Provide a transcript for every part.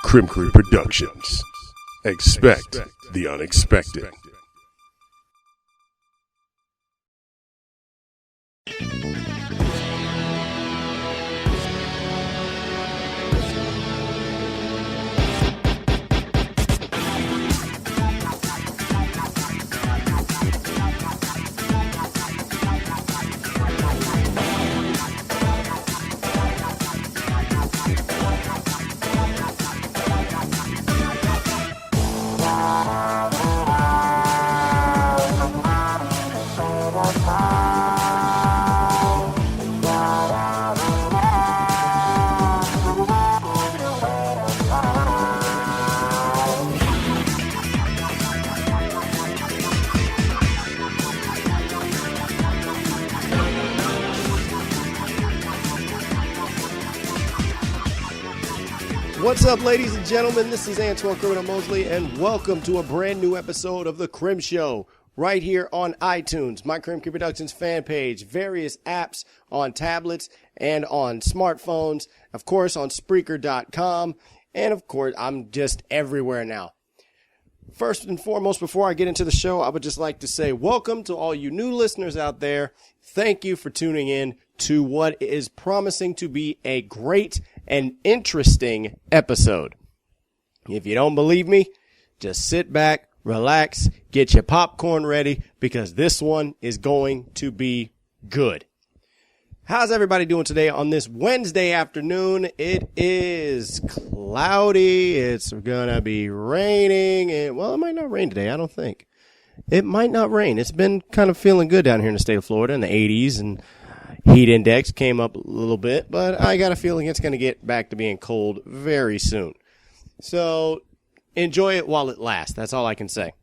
Crimkery Productions. Expect the unexpected. What's up, ladies and gentlemen? This is Antoine Criminal Mosley, and welcome to a brand new episode of The Crim Show, right here on iTunes, my Crimkery Productions fan page, various apps on tablets and on smartphones, of course on Spreaker.com, and of course I'm just everywhere now. First and foremost, before I get into the show, I would just like to say welcome to all you new listeners out there. Thank you for tuning in to what is promising to be a great and interesting episode. If you don't believe me, just sit back, relax, get your popcorn ready, because this one is going to be good. How's everybody doing today on this Wednesday afternoon? It is cloudy. It's gonna be raining. It might not rain today, I don't think. It might not rain. It's been kind of feeling good down here in the state of Florida in the 80s, and heat index came up a little bit, but I got a feeling it's going to get back to being cold very soon. So enjoy it while it lasts. That's all I can say.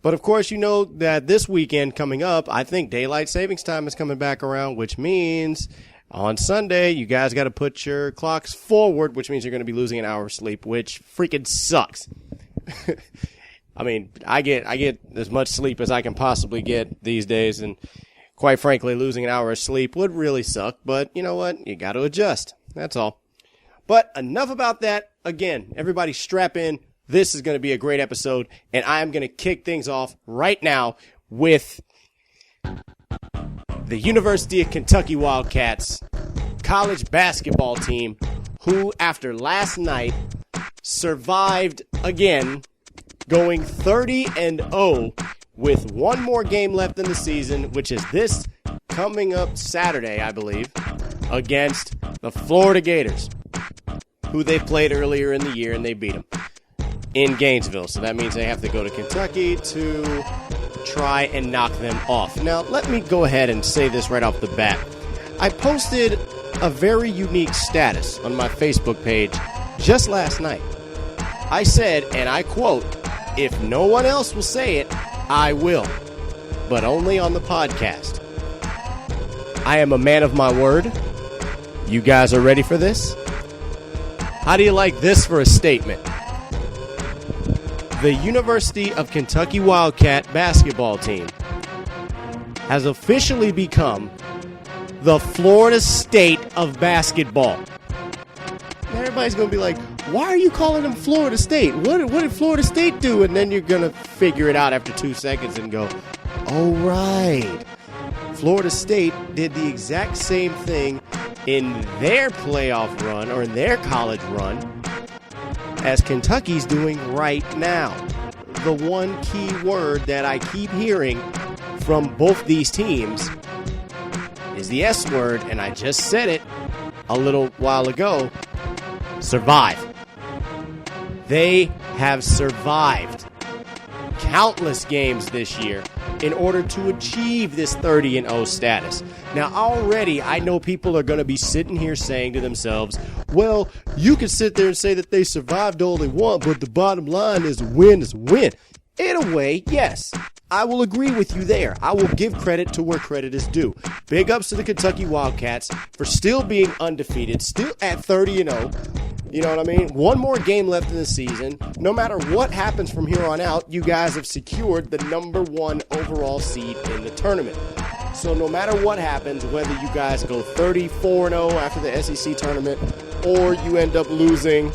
But of course, you know that this weekend coming up, I think daylight savings time is coming back around, which means on Sunday, you guys got to put your clocks forward, which means you're going to be losing an hour of sleep, which freaking sucks. I mean, I get as much sleep as I can possibly get these days, and quite frankly, losing an hour of sleep would really suck, but you know what? You got to adjust. That's all. But enough about that. Again, everybody strap in. This is going to be a great episode, and I am going to kick things off right now with the University of Kentucky Wildcats college basketball team, who, after last night, survived again, going 30-0 with one more game left in the season, which is this coming up Saturday, I believe, against the Florida Gators, who they played earlier in the year, and they beat them in Gainesville. So that means they have to go to Kentucky to try and knock them off. Now, let me go ahead and say this right off the bat. I posted a very unique status on my Facebook page just last night. I said, and I quote, "If no one else will say it, I will, but only on the podcast." I am a man of my word. You guys are ready for this? How do you like this for a statement? The University of Kentucky Wildcat basketball team has officially become the Florida State of basketball. Everybody's going to be like, why are you calling them Florida State? What did Florida State do? And then you're going to figure it out after 2 seconds and go, oh, right. Florida State did the exact same thing in their playoff run or in their college run as Kentucky's doing right now. The one key word that I keep hearing from both these teams is the S word, and I just said it a little while ago: survive. They have survived countless games this year in order to achieve this 30-0 status. Now, already I know people are going to be sitting here saying to themselves, well, you can sit there and say that they survived all they want, but the bottom line is a win is a win. In a way, yes, I will agree with you there. I will give credit to where credit is due. Big ups to the Kentucky Wildcats for still being undefeated, still at 30-0. You know what I mean? One more game left in the season. No matter what happens from here on out, you guys have secured the number 1 overall seed in the tournament. So no matter what happens, whether you guys go 34-0 after the SEC tournament or you end up losing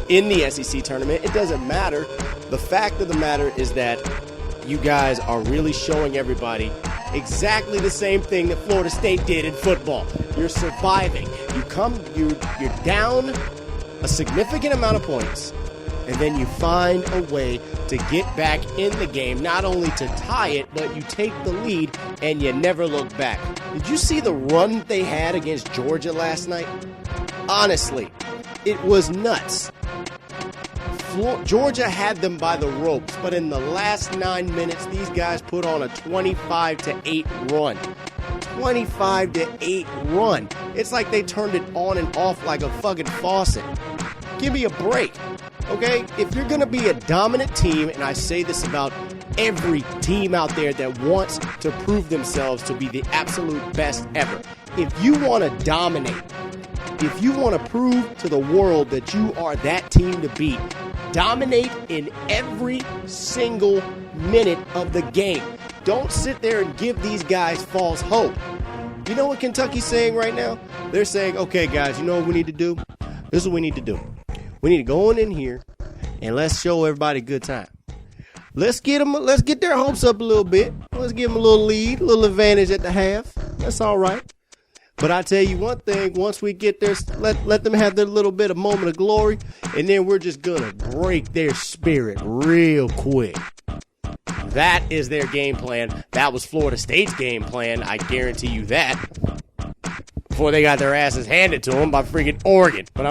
in the SEC tournament. It doesn't matter. The fact of the matter is that you guys are really showing everybody exactly the same thing that Florida State did in football. You're surviving. You're down a significant amount of points, and then you find a way to get back in the game, not only to tie it, but you take the lead and you never look back. Did you see the run they had against Georgia last night? Honestly, it was nuts. Georgia had them by the ropes, but in the last 9 minutes, these guys put on a 25-8 run. 25-8 run. It's like they turned it on and off like a fucking faucet. Give me a break, okay? If you're going to be a dominant team, and I say this about every team out there that wants to prove themselves to be the absolute best ever, if you want to dominate, if you want to prove to the world that you are that team to beat, dominate in every single minute of the game. Don't sit there and give these guys false hope. You know what Kentucky's saying right now? They're saying, okay, guys, you know what we need to do? This is what we need to do. We need to go in here and let's show everybody a good time. Let's get their hopes up a little bit. Let's give them a little lead, a little advantage at the half. That's all right. But I tell you one thing, once we get there, let them have their little bit of moment of glory, and then we're just going to break their spirit real quick. That is their game plan. That was Florida State's game plan, I guarantee you that, before they got their asses handed to them by freaking Oregon. But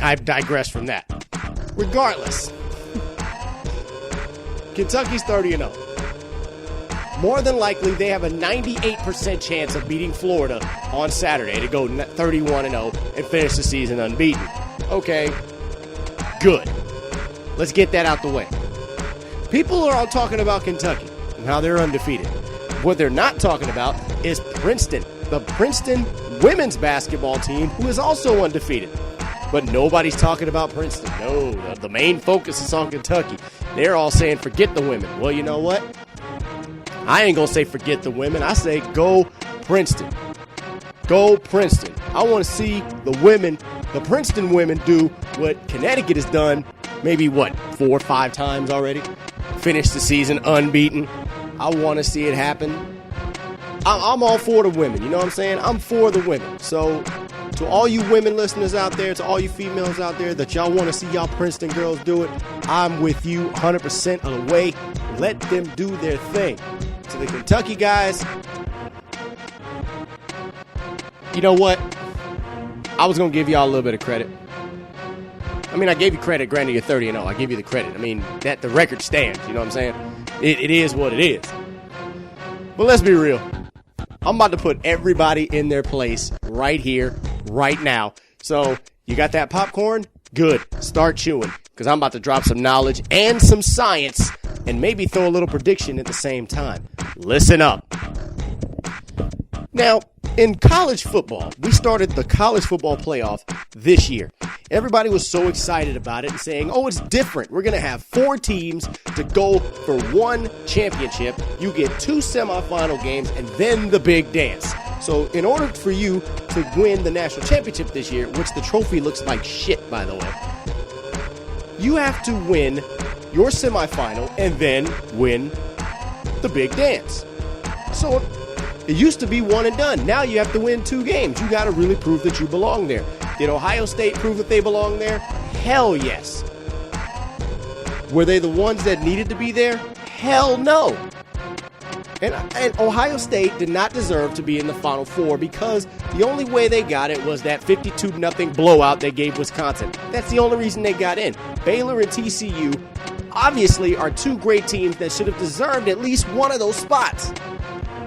I digress from that. Regardless, Kentucky's 30-0. More than likely, they have a 98% chance of beating Florida on Saturday to go 31-0 and finish the season unbeaten. Okay, good. Let's get that out the way. People are all talking about Kentucky and how they're undefeated. What they're not talking about is Princeton, the Princeton women's basketball team, who is also undefeated. But nobody's talking about Princeton. No, the main focus is on Kentucky. They're all saying, forget the women. Well, you know what? I ain't going to say forget the women. I say go Princeton. Go Princeton. I want to see the women, the Princeton women, do what Connecticut has done maybe, 4 or 5 times already? Finish the season unbeaten. I want to see it happen. I'm all for the women. You know what I'm saying? I'm for the women. So to all you women listeners out there, to all you females out there that y'all want to see y'all Princeton girls do it, I'm with you 100% of the way. Let them do their thing. To the Kentucky guys, you know what? I was going to give y'all a little bit of credit. I mean, I gave you credit, granted you're 30-0. I give you the credit. I mean, that the record stands, you know what I'm saying? It is what it is. But let's be real. I'm about to put everybody in their place right here, right now. So, you got that popcorn? Good. Start chewing, because I'm about to drop some knowledge and some science, and maybe throw a little prediction at the same time. Listen up. Now, in college football, we started the college football playoff this year. Everybody was so excited about it and saying, oh, it's different. We're going to have 4 teams to go for 1 championship. You get 2 semifinal games and then the big dance. So in order for you to win the national championship this year, which the trophy looks like shit, by the way, you have to win your semifinal and then win the big dance. So it used to be one and done. Now you have to win 2 games. You got to really prove that you belong there. Did Ohio State prove that they belong there? Hell yes. Were they the ones that needed to be there? Hell no. And Ohio State did not deserve to be in the Final Four because the only way they got it was that 52-0 blowout they gave Wisconsin. That's the only reason they got in. Baylor and TCU obviously are 2 great teams that should have deserved at least one of those spots.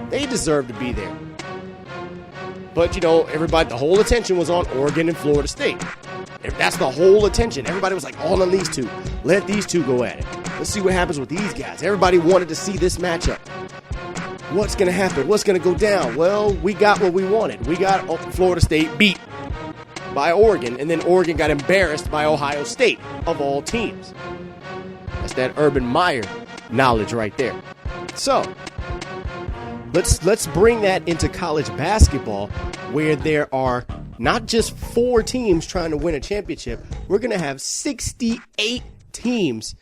They deserve to be there. But, you know, everybody, the whole attention was on Oregon and Florida State. That's the whole attention. Everybody was like, all on these 2. Let these 2 go at it. Let's see what happens with these guys. Everybody wanted to see this matchup. What's going to happen? What's going to go down? Well, we got what we wanted. We got Florida State beat by Oregon, and then Oregon got embarrassed by Ohio State, of all teams. That's that Urban Meyer knowledge right there. So, Let's bring that into college basketball, where there are not just 4 teams trying to win a championship. We're going to have 68 teams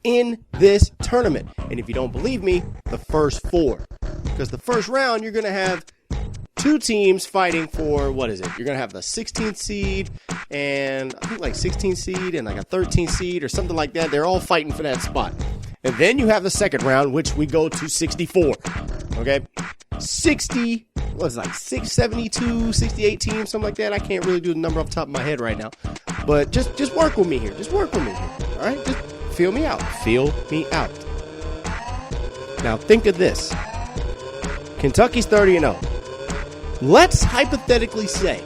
in this tournament. And if you don't believe me, the first 4. Because the first round, you're going to have 2 teams fighting for, what is it? You're going to have the 16th seed and I think like 16th seed and like a 13th seed or something like that. They're all fighting for that spot. And then you have the second round, which we go to 64. Okay? 60, what's it like 72, 68 teams, something like that. I can't really do the number off the top of my head right now. But just work with me here. Just work with me here. All right? Just feel me out. Feel me out. Now think of this. Kentucky's 30-0. Let's hypothetically say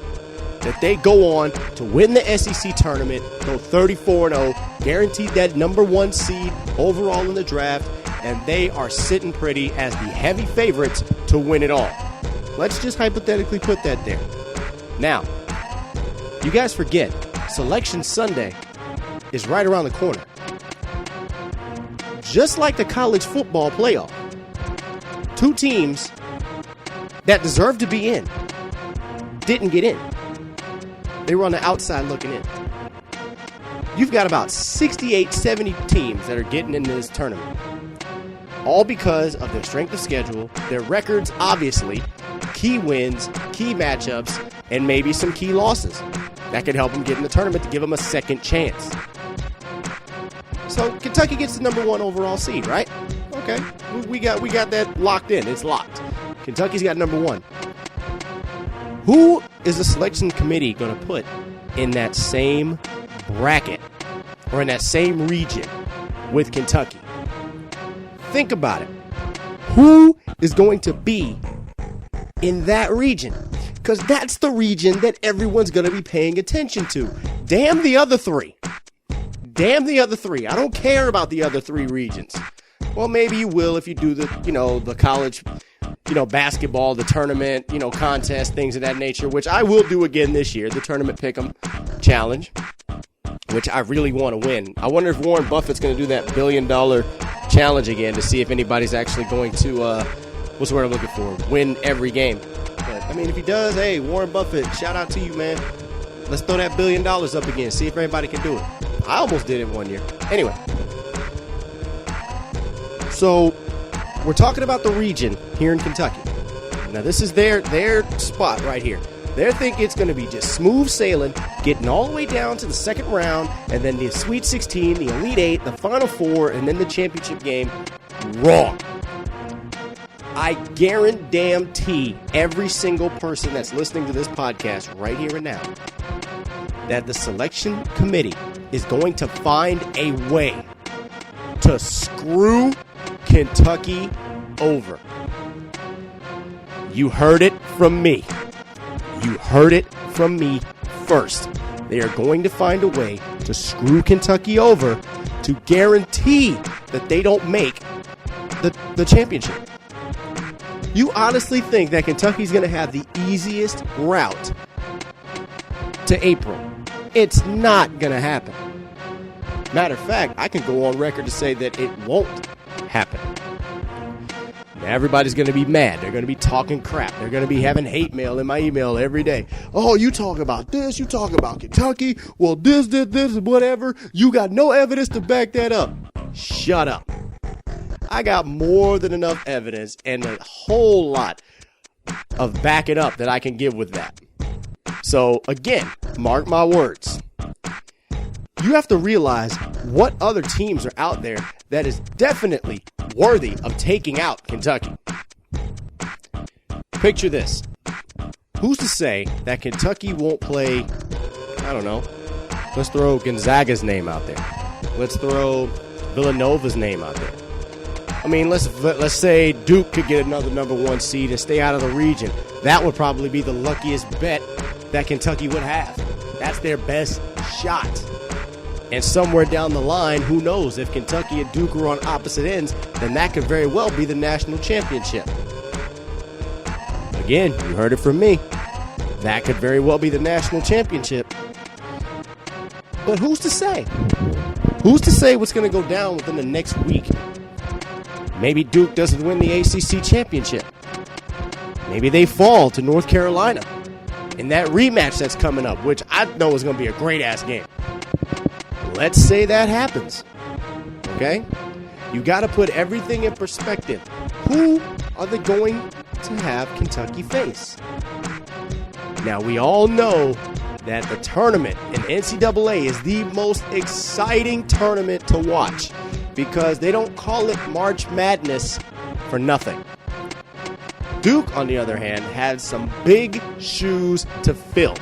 that they go on to win the SEC tournament, go 34-0, guaranteed that number 1 seed overall in the draft, and they are sitting pretty as the heavy favorites to win it all. Let's just hypothetically put that there. Now, you guys forget, Selection Sunday is right around the corner. Just like the college football playoff, 2 teams that deserve to be in didn't get in. They were on the outside looking in. You've got about 68, 70 teams that are getting into this tournament. All because of their strength of schedule, their records, obviously, key wins, key matchups, and maybe some key losses. That could help them get in the tournament to give them a second chance. So Kentucky gets the number 1 overall seed, right? Okay, we got that locked in. It's locked. Kentucky's got number 1. Who is the selection committee going to put in that same bracket or in that same region with Kentucky? Think about it. Who is going to be in that region? Because that's the region that everyone's going to be paying attention to. Damn the other 3. Damn the other 3. I don't care about the other 3 regions. Well, maybe you will if you do the college, basketball, the tournament, contest, things of that nature, which I will do again this year, the Tournament Pick'em Challenge, which I really want to win. I wonder if Warren Buffett's going to do that $1 billion challenge again to see if anybody's actually going to, what's the word I'm looking for, win every game. But, if he does, hey, Warren Buffett, shout out to you, man. Let's throw that $1 billion up again, see if everybody can do it. I almost did it one year. Anyway. So, we're talking about the region here in Kentucky. Now, this is their spot right here. They think it's going to be just smooth sailing, getting all the way down to the second round, and then the Sweet 16, the Elite 8, the Final 4, and then the championship game. Wrong. I guarantee every single person that's listening to this podcast right here and now that the selection committee is going to find a way to screw Kentucky over. You heard it from me. You heard it from me first. They are going to find a way to screw Kentucky over to guarantee that they don't make the championship. You honestly think that Kentucky's going to have the easiest route to April? It's not going to happen. Matter of fact, I can go on record to say that it won't happen. Now, everybody's going to be mad. They're going to be talking crap. They're going to be having hate mail in my email every day. Oh, you talk about this. You talk about Kentucky. Well, this, whatever. You got no evidence to back that up. Shut up. I got more than enough evidence and a whole lot of backing up that I can give with that. So, again, mark my words. You have to realize what other teams are out there that is definitely worthy of taking out Kentucky. Picture this. Who's to say that Kentucky won't play, I don't know, let's throw Gonzaga's name out there. Let's throw Villanova's name out there. Let's say Duke could get another number 1 seed and stay out of the region. That would probably be the luckiest bet that Kentucky would have. That's their best shot. And somewhere down the line, who knows, if Kentucky and Duke are on opposite ends, then that could very well be the national championship. Again, you heard it from me. That could very well be the national championship. But who's to say? Who's to say what's going to go down within the next week? Maybe Duke doesn't win the ACC championship. Maybe they fall to North Carolina in that rematch that's coming up, which I know is going to be a great-ass game. Let's say that happens. Okay? You got to put everything in perspective. Who are they going to have Kentucky face? Now, we all know that the tournament in NCAA is the most exciting tournament to watch because they don't call it March Madness for nothing. Duke, on the other hand, has some big shoes to fill.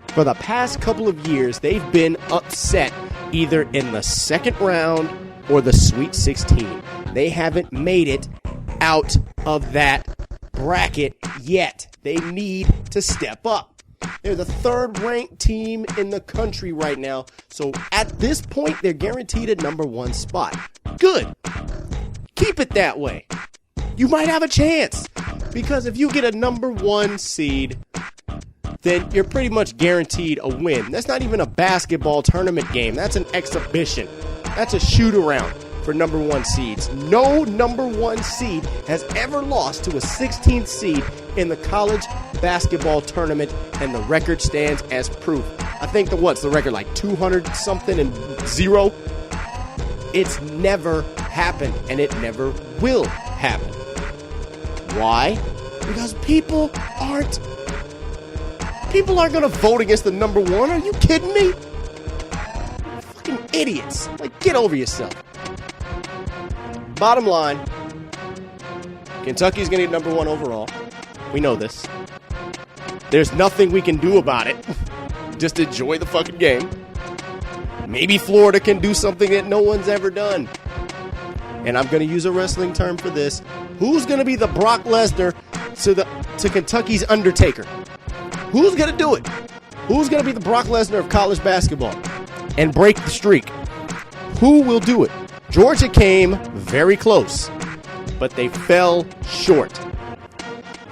For the past couple of years, they've been upset either in the second round or the Sweet 16. They haven't made it out of that bracket yet. They need to step up. They're the third-ranked team in the country right now. So at this point, they're guaranteed a number one spot. Good. Keep it that way. You might have a chance. Because if you get a number one seed, then you're pretty much guaranteed a win. That's not even a basketball tournament game. That's an exhibition. That's a shoot-around for number one seeds. No number one seed has ever lost to a 16th seed in the college basketball tournament, and the record stands as proof. I think what's the record, like 200-something and 0? It's never happened, and it never will happen. Why? Because people aren't going to vote against the number one. Are you kidding me? Fucking idiots. Like, get over yourself. Bottom line, Kentucky's going to get number one overall. We know this. There's nothing we can do about it. Just enjoy the fucking game. Maybe Florida can do something that no one's ever done. And I'm going to use a wrestling term for this. Who's going to be the Brock Lesnar to Kentucky's Undertaker? Who's going to do it? Who's going to be the Brock Lesnar of college basketball and break the streak? Who will do it? Georgia came very close, but they fell short.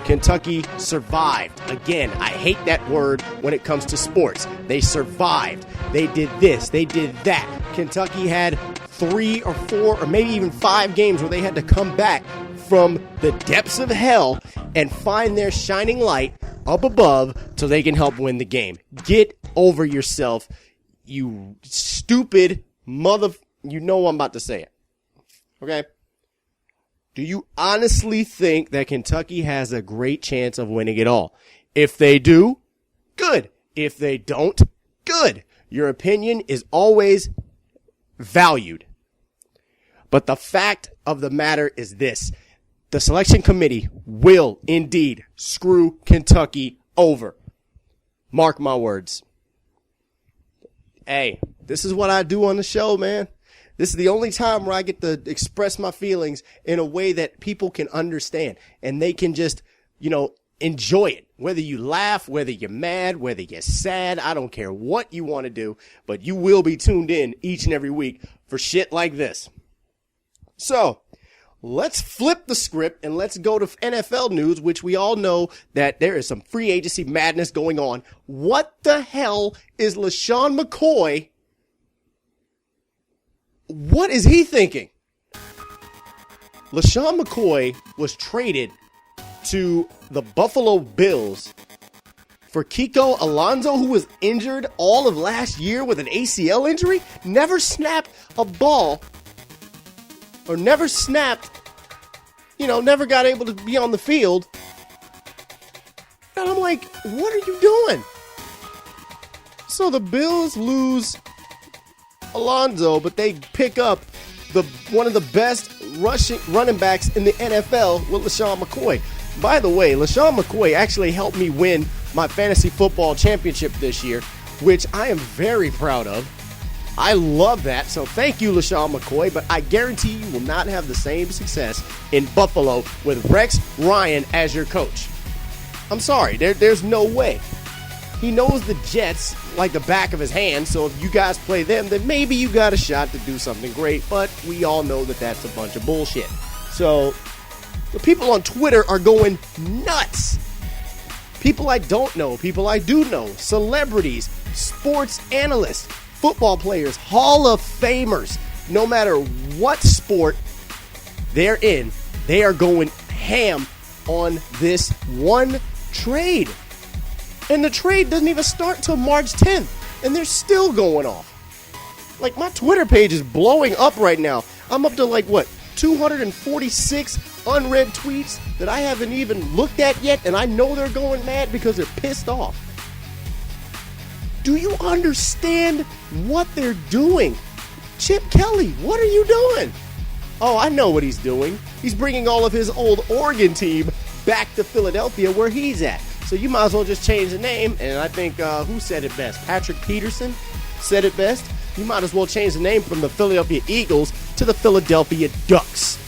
Kentucky survived. Again, I hate that word when it comes to sports. They survived. They did this. They did that. Kentucky had 3 or 4 or maybe even 5 games where they had to come back from the depths of hell and find their shining light up above so they can help win the game. Get over yourself, you stupid mother... You know I'm about to say it. Okay? Do you honestly think that Kentucky has a great chance of winning it all? If they do, good. If they don't, good. Your opinion is always valued. But the fact of the matter is this. The selection committee will indeed screw Kentucky over. Mark my words. Hey, this is what I do on the show, man. This is the only time where I get to express my feelings in a way that people can understand and they can just, enjoy it. Whether you laugh, whether you're mad, whether you're sad, I don't care what you want to do, but you will be tuned in each and every week for shit like this. So, let's flip the script and let's go to NFL news, which we all know that there is some free agency madness going on. What the hell is LeSean McCoy? What is he thinking? LeSean McCoy was traded to the Buffalo Bills for Kiko Alonso, who was injured all of last year with an ACL injury, never snapped a ball, or never got able to be on the field. And I'm like, what are you doing? So the Bills lose Alonso, but they pick up one of the best running backs in the NFL with LeSean McCoy. By the way, LeSean McCoy actually helped me win my fantasy football championship this year, which I am very proud of. I love that, so thank you, LeSean McCoy, but I guarantee you will not have the same success in Buffalo with Rex Ryan as your coach. I'm sorry, there's no way. He knows the Jets like the back of his hand, so if you guys play them, then maybe you got a shot to do something great, but we all know that that's a bunch of bullshit. So, the people on Twitter are going nuts. People I don't know, people I do know, celebrities, sports analysts, football players, Hall of Famers, no matter what sport they're in, they are going ham on this one trade. And the trade doesn't even start till March 10th. And they're still going off. Like, my Twitter page is blowing up right now. I'm up to 246 unread tweets that I haven't even looked at yet. And I know they're going mad because they're pissed off. Do you understand what they're doing? Chip Kelly, what are you doing? Oh, I know what he's doing. He's bringing all of his old Oregon team back to Philadelphia where he's at. So you might as well just change the name. And I think, who said it best? Patrick Peterson said it best. You might as well change the name from the Philadelphia Eagles to the Philadelphia Ducks.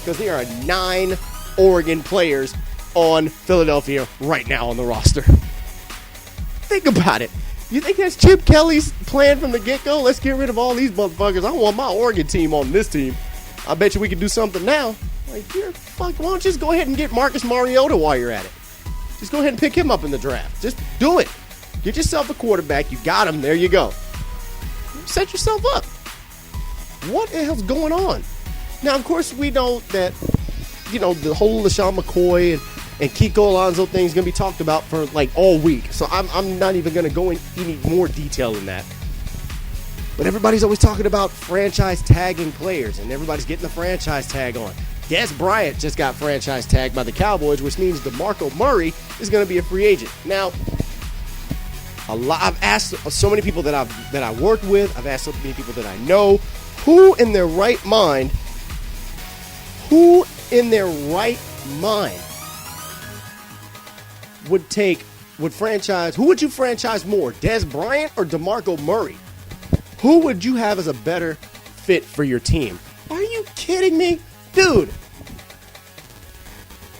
Because there are 9 Oregon players on Philadelphia right now on the roster. Think about it. You think that's Chip Kelly's plan from the get-go? Let's get rid of all these motherfuckers. I want my Oregon team on this team. I bet you we can do something now. Like, you're fuck. Why don't you just go ahead and get Marcus Mariota while you're at it? Just go ahead and pick him up in the draft. Just do it. Get yourself a quarterback. You got him. There you go. Set yourself up. What the hell's going on? Now, of course, we know that, the whole LaShawn McCoy and Kiko Alonso thing is going to be talked about for all week. So I'm not even going to go in any more detail than that. But everybody's always talking about franchise tagging players, and everybody's getting the franchise tag on. Des Bryant just got franchise tagged by the Cowboys, which means DeMarco Murray is going to be a free agent. Now, I've asked so many people that I worked with, I've asked so many people that I know, who in their right mind who would you franchise more, Des Bryant or DeMarco Murray? Who would you have as a better fit for your team? Are you kidding me? Dude,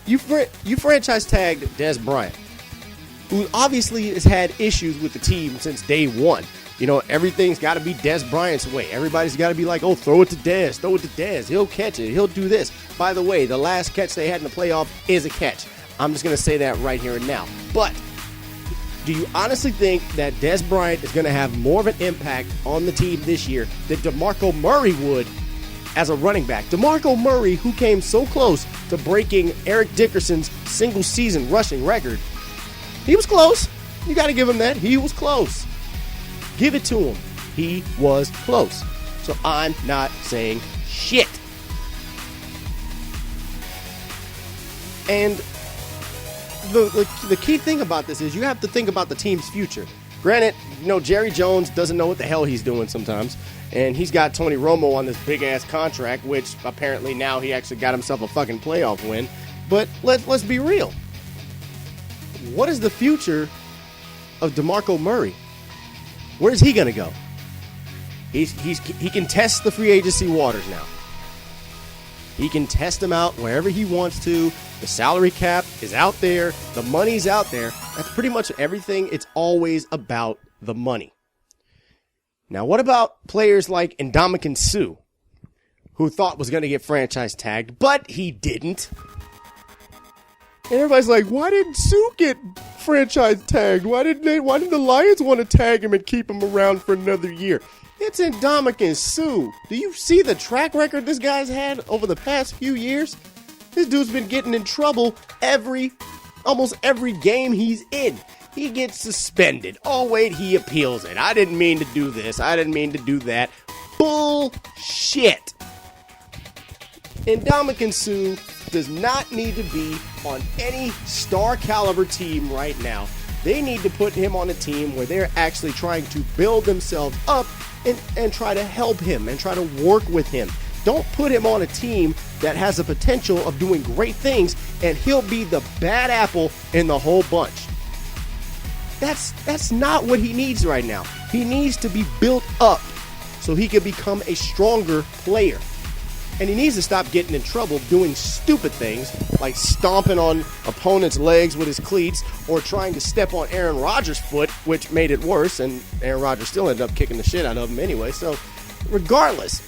you franchise tagged Des Bryant, who obviously has had issues with the team since day one. Everything's got to be Des Bryant's way. Everybody's got to be like, oh, throw it to Des. He'll catch it. He'll do this. By the way, the last catch they had in the playoff is a catch. I'm just going to say that right here and now. But do you honestly think that Des Bryant is going to have more of an impact on the team this year than DeMarco Murray would as a running back? DeMarco Murray, who came so close to breaking Eric Dickerson's single-season rushing record, he was close. You got to give him that. He was close. Give it to him. He was close. So I'm not saying shit. And the key thing about this is you have to think about the team's future. Granted, Jerry Jones doesn't know what the hell he's doing sometimes. And he's got Tony Romo on this big-ass contract, which apparently now he actually got himself a fucking playoff win. But let's be real. What is the future of DeMarco Murray? Where's he going to go? He can test the free agency waters now. He can test them out wherever he wants to. The salary cap is out there. The money's out there. That's pretty much everything. It's always about the money. Now, what about players like Ndamukong Suh, who thought was going to get franchise tagged, but he didn't? And everybody's like, why didn't Suh get franchise tagged? Why didn't the Lions want to tag him and keep him around for another year? It's Ndamukong Suh. Do you see the track record this guy's had over the past few years? This dude's been getting in trouble almost every game he's in. He gets suspended. Oh, wait, he appeals it. I didn't mean to do this. I didn't mean to do that. Bullshit. Ndamukong Suh does not need to be on any star caliber team right now. They need to put him on a team where they're actually trying to build themselves up and try to help him and try to work with him. Don't put him on a team that has the potential of doing great things and he'll be the bad apple in the whole bunch. That's not what he needs right now. He needs to be built up so he can become a stronger player. And he needs to stop getting in trouble doing stupid things like stomping on opponents' legs with his cleats or trying to step on Aaron Rodgers' foot, which made it worse, and Aaron Rodgers still ended up kicking the shit out of him anyway. So, regardless,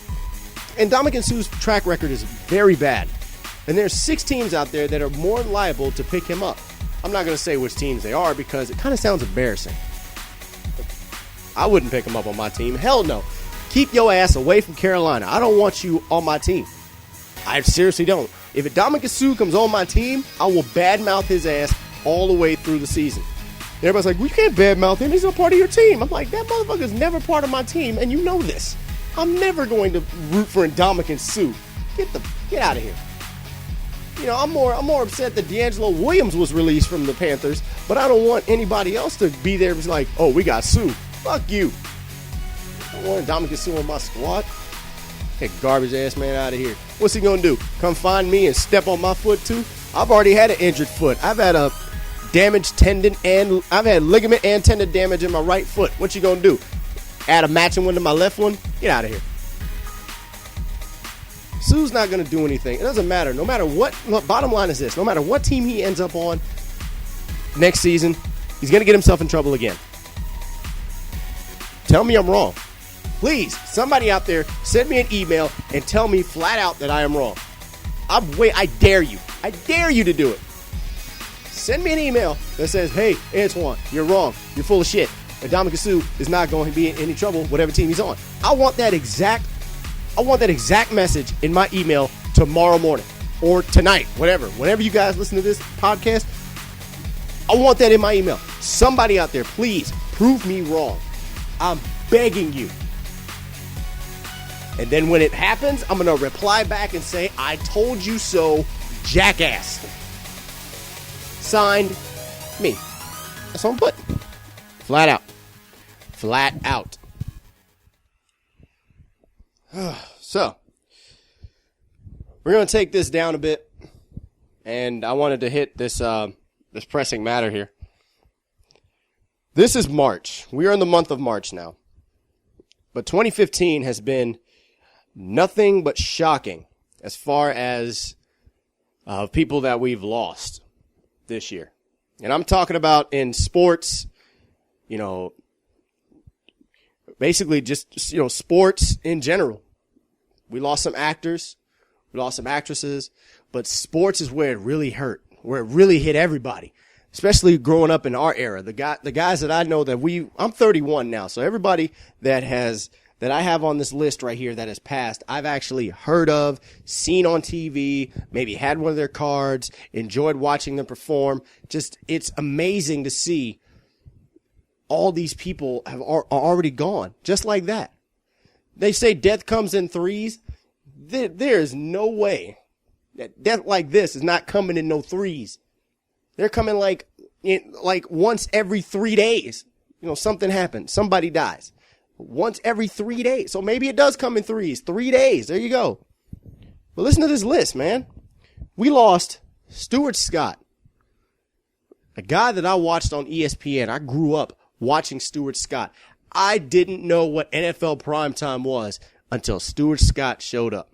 Ndamukong Suh's track record is very bad. And there's 6 teams out there that are more liable to pick him up. I'm not going to say which teams they are because it kind of sounds embarrassing. I wouldn't pick him up on my team. Hell no. Keep your ass away from Carolina. I don't want you on my team. I seriously don't. If Ndamukong Suh comes on my team, I will badmouth his ass all the way through the season. Everybody's like, well, you can't badmouth him. He's not part of your team. I'm like, that motherfucker's never part of my team, and you know this. I'm never going to root for Ndamukong Suh. Get out of here. You know, I'm more upset that D'Angelo Williams was released from the Panthers, but I don't want anybody else to be there. It's like, oh, we got Suh. Fuck you. I don't want Ndamukong Suh on my squad. That garbage ass man out of here. What's he gonna do? Come find me and step on my foot too? I've already had an injured foot. I've had a damaged tendon and I've had ligament and tendon damage in my right foot. What you gonna do? Add a matching one to my left one? Get out of here. Suh's not gonna do anything. It doesn't matter. No matter what. Look, bottom line is this: no matter what team he ends up on next season, he's gonna get himself in trouble again. Tell me I'm wrong. Please, somebody out there, send me an email and tell me flat out that I am wrong. I dare you. I dare you to do it. Send me an email that says, hey, Antoine, you're wrong. You're full of shit. Ndamukong Suh is not going to be in any trouble, whatever team he's on. I want that exact message in my email tomorrow morning or tonight, whatever. Whenever you guys listen to this podcast, I want that in my email. Somebody out there, please prove me wrong. I'm begging you. And then when it happens, I'm going to reply back and say, I told you so, jackass. Signed, me. That's what I'm putting. Flat out. Flat out. So, we're going to take this down a bit. And I wanted to hit this pressing matter here. This is March. We are in the month of March now. But 2015 has been nothing but shocking as far as people that we've lost this year. And I'm talking about in sports, you know, basically just, you know, sports in general. We lost some actors, we lost some actresses, but sports is where it really hurt, where it really hit everybody, especially growing up in our era. The guys that I know that I'm 31 now, so everybody that I have on this list right here that has passed, I've actually heard of, seen on TV, maybe had one of their cards, enjoyed watching them perform. Just, it's amazing to see all these people are already gone, just like that. They say death comes in threes. There is no way that death like this is not coming in no threes. They're coming like once every 3 days. You know, something happens. Somebody dies. Once every 3 days. So maybe it does come in threes. 3 days. There you go. But listen to this list, man. We lost Stuart Scott, a guy that I watched on ESPN. I grew up watching Stuart Scott. I didn't know what NFL primetime was until Stuart Scott showed up.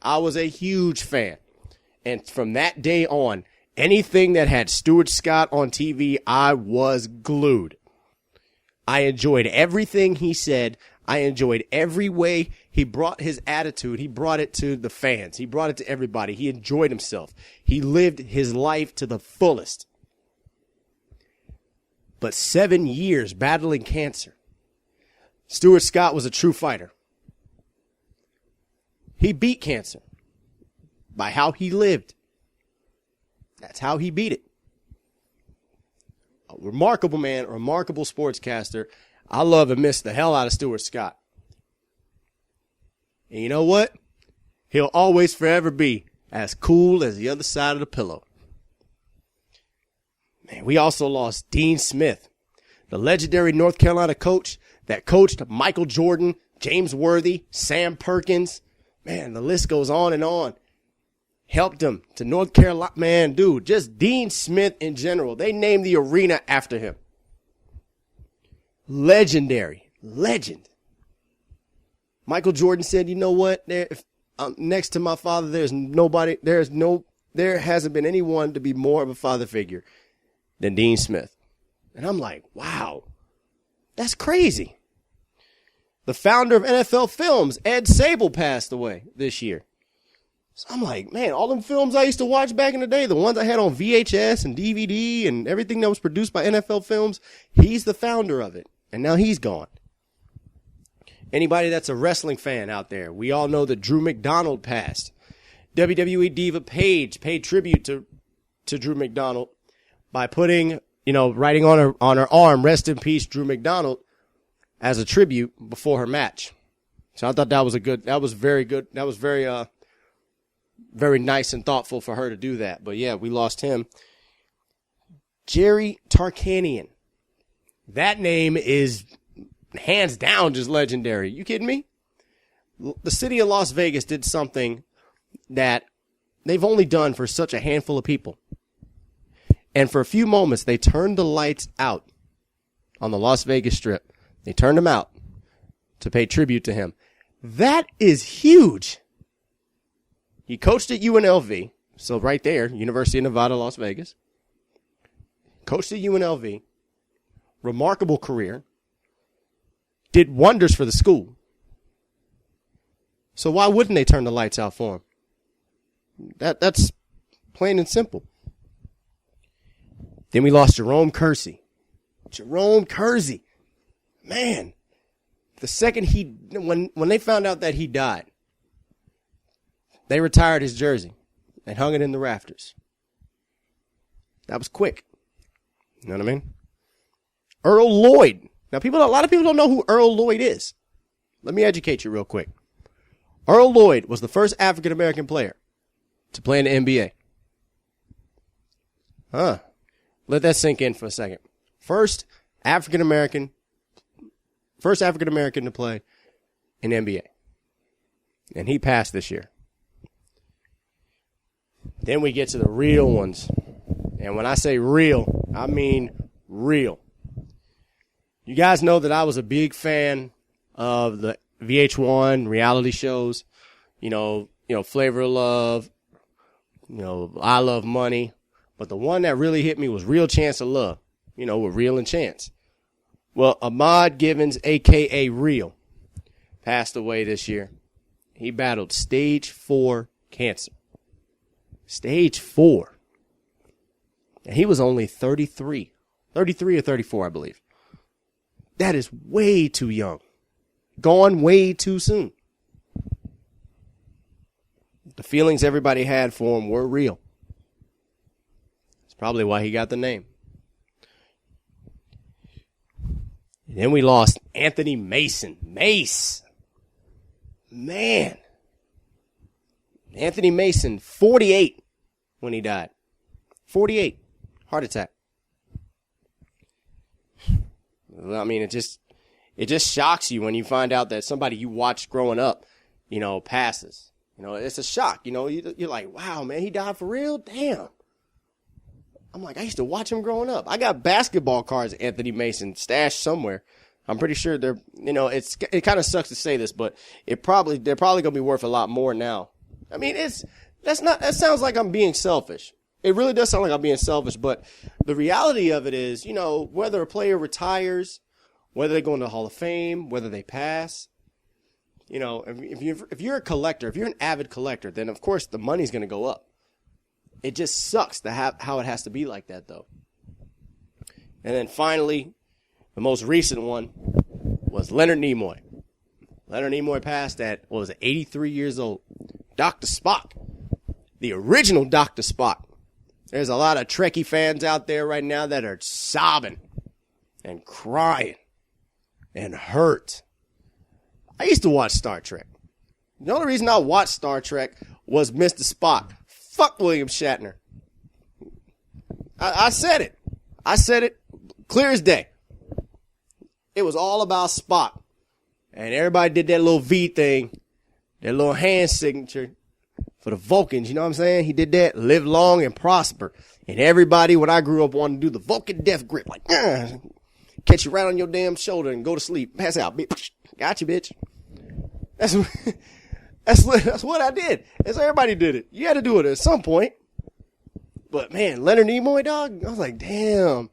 I was a huge fan. And from that day on, anything that had Stuart Scott on TV, I was glued. I enjoyed everything he said. I enjoyed every way he brought his attitude. He brought it to the fans. He brought it to everybody. He enjoyed himself. He lived his life to the fullest. But 7 years battling cancer. Stuart Scott was a true fighter. He beat cancer by how he lived. That's how he beat it. A remarkable man, a remarkable sportscaster. I love and miss the hell out of Stuart Scott. And you know what? He'll always forever be as cool as the other side of the pillow. Man, we also lost Dean Smith, the legendary North Carolina coach that coached Michael Jordan, James Worthy, Sam Perkins. Man, the list goes on and on. Helped him to North Carolina. Man, dude, just Dean Smith in general. They named the arena after him. Legendary. Legend. Michael Jordan said, you know what? Next to my father, there hasn't been anyone to be more of a father figure than Dean Smith. And I'm like, wow, that's crazy. The founder of NFL Films, Ed Sable, passed away this year. So I'm like, man, all them films I used to watch back in the day, the ones I had on VHS and DVD and everything that was produced by NFL Films, he's the founder of it. And now he's gone. Anybody that's a wrestling fan out there, we all know that Drew McDonald passed. WWE Diva Paige paid tribute to Drew McDonald by putting, writing on her arm, "Rest in peace, Drew McDonald," as a tribute before her match. So I thought that was very good. That was very nice and thoughtful for her to do that. But yeah, we lost him. Jerry Tarkanian. That name is hands down just legendary. You kidding me? The city of Las Vegas did something that they've only done for such a handful of people. And for a few moments, they turned the lights out on the Las Vegas Strip. They turned them out to pay tribute to him. That is huge. He coached at UNLV. So right there, University of Nevada, Las Vegas. Coached at UNLV. Remarkable career. Did wonders for the school. So why wouldn't they turn the lights out for him? That's plain and simple. Then we lost Jerome Kersey. Jerome Kersey. Man. The second when they found out that he died, they retired his jersey and hung it in the rafters. That was quick. You know what I mean? Earl Lloyd. Now, a lot of people don't know who Earl Lloyd is. Let me educate you real quick. Earl Lloyd was the first African-American player to play in the NBA. Let that sink in for a second. First African-American to play in the NBA. And he passed this year. Then we get to the real ones. And when I say real, I mean real. You guys know that I was a big fan of the VH1 reality shows. Flavor of Love, I Love Money. But the one that really hit me was Real Chance of Love, with Real and Chance. Well, Ahmad Givens, a.k.a. Real, passed away this year. He battled stage 4 cancer. Stage 4. And he was only 33. 33 or 34, I believe. That is way too young. Gone way too soon. The feelings everybody had for him were real. That's probably why he got the name. And then we lost Anthony Mason. Mace. Man. Anthony Mason, 48 when he died. 48. Heart attack. I mean, it just shocks you when you find out that somebody you watched growing up, passes. It's a shock. You're like, wow, man, he died for real? Damn. I'm like, I used to watch him growing up. I got basketball cards of Anthony Mason stashed somewhere. I'm pretty sure they're, it kind of sucks to say this, but they're probably going to be worth a lot more now. I mean, that sounds like I'm being selfish. It really does sound like I'm being selfish, but the reality of it is, whether a player retires, whether they go into the Hall of Fame, whether they pass, if you're a collector, if you're an avid collector, then of course the money's going to go up. It just sucks to have how it has to be like that, though. And then finally, the most recent one was Leonard Nimoy. Leonard Nimoy passed at, 83 years old. Dr. Spock. The original Dr. Spock. There's a lot of Trekkie fans out there right now that are sobbing and crying and hurt. I used to watch Star Trek. The only reason I watched Star Trek was Mr. Spock. Fuck William Shatner. I said it. I said it clear as day. It was all about Spock. And everybody did that little V thing, that little hand signature for the Vulcans. You know what I'm saying? He did that. Live long and prosper. And everybody, when I grew up, wanted to do the Vulcan death grip. Like, catch you right on your damn shoulder and go to sleep. Pass out, bitch. Got you, bitch. That's what I did. That's everybody did it. You had to do it at some point. But man, Leonard Nimoy, dog, I was like, damn.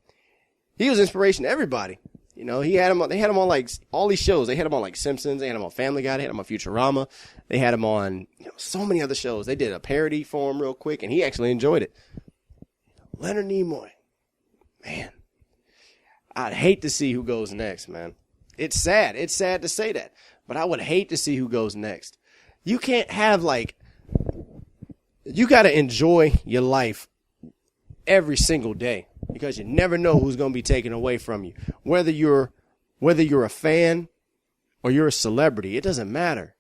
He was inspiration to everybody. They had him on like all these shows. They had him on like Simpsons. They had him on Family Guy. They had him on Futurama. They had him on so many other shows. They did a parody for him real quick, and he actually enjoyed it. Leonard Nimoy. Man, I'd hate to see who goes next, man. It's sad. It's sad to say that, but I would hate to see who goes next. You can't have like You got to enjoy your life every single day because you never know who's going to be taken away from you. Whether you're a fan or you're a celebrity, it doesn't matter.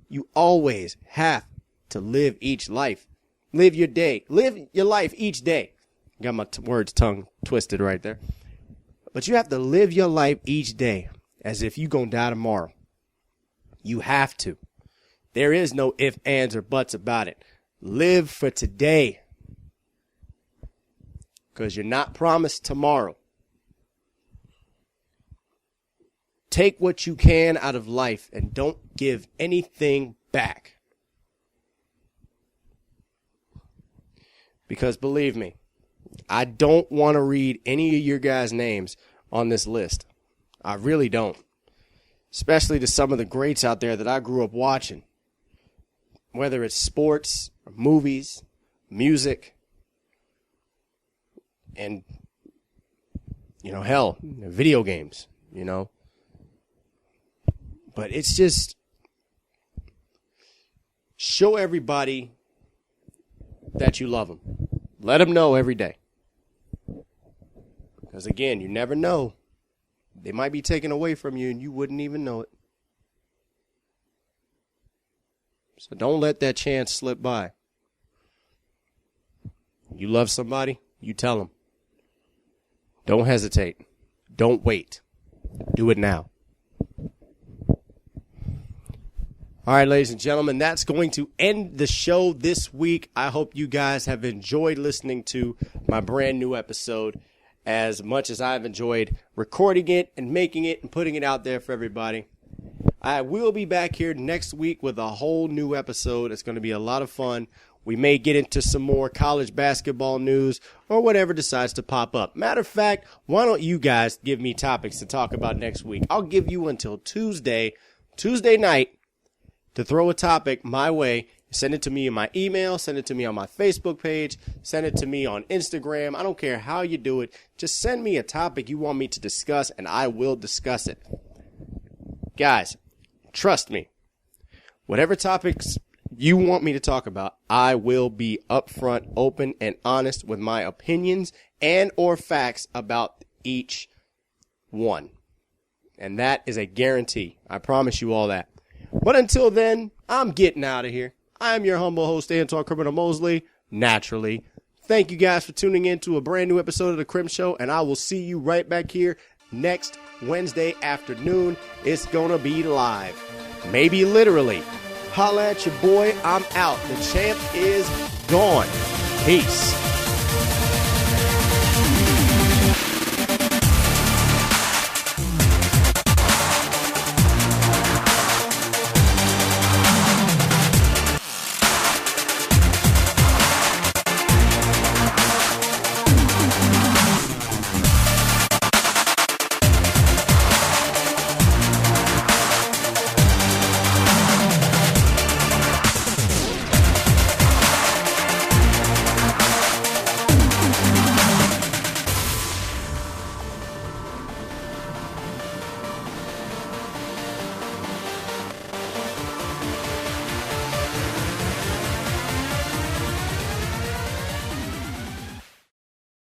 You always have to live each life. Live your day. Live your life each day. Got my words tongue twisted right there. But you have to live your life each day as if you're going to die tomorrow. You have to. There is no ifs, ands, or buts about it. Live for today. Because you're not promised tomorrow. Take what you can out of life and don't give anything back. Because believe me, I don't want to read any of your guys' names on this list. I really don't. Especially to some of the greats out there that I grew up watching. Whether it's sports, or movies, music, and, hell, video games, But it's just, show everybody that you love them. Let them know every day. Because again, you never know. They might be taken away from you and you wouldn't even know it. So don't let that chance slip by. You love somebody, you tell them. Don't hesitate. Don't wait. Do it now. All right, ladies and gentlemen, that's going to end the show this week. I hope you guys have enjoyed listening to my brand new episode as much as I've enjoyed recording it and making it and putting it out there for everybody. I will be back here next week with a whole new episode. It's going to be a lot of fun. We may get into some more college basketball news or whatever decides to pop up. Matter of fact, why don't you guys give me topics to talk about next week? I'll give you until Tuesday night, to throw a topic my way. Send it to me in my email, send it to me on my Facebook page, send it to me on Instagram. I don't care how you do it. Just send me a topic you want me to discuss, and I will discuss it. Guys, trust me. Whatever topics you want me to talk about, I will be upfront, open, and honest with my opinions and or facts about each one. And that is a guarantee. I promise you all that. But until then, I'm getting out of here. I'm your humble host, Antoine Criminal Mosley, naturally. Thank you guys for tuning in to a brand new episode of The Crim Show, and I will see you right back here next Wednesday afternoon. It's gonna be live. Maybe literally. Holla at your boy. I'm out. The champ is gone. Peace.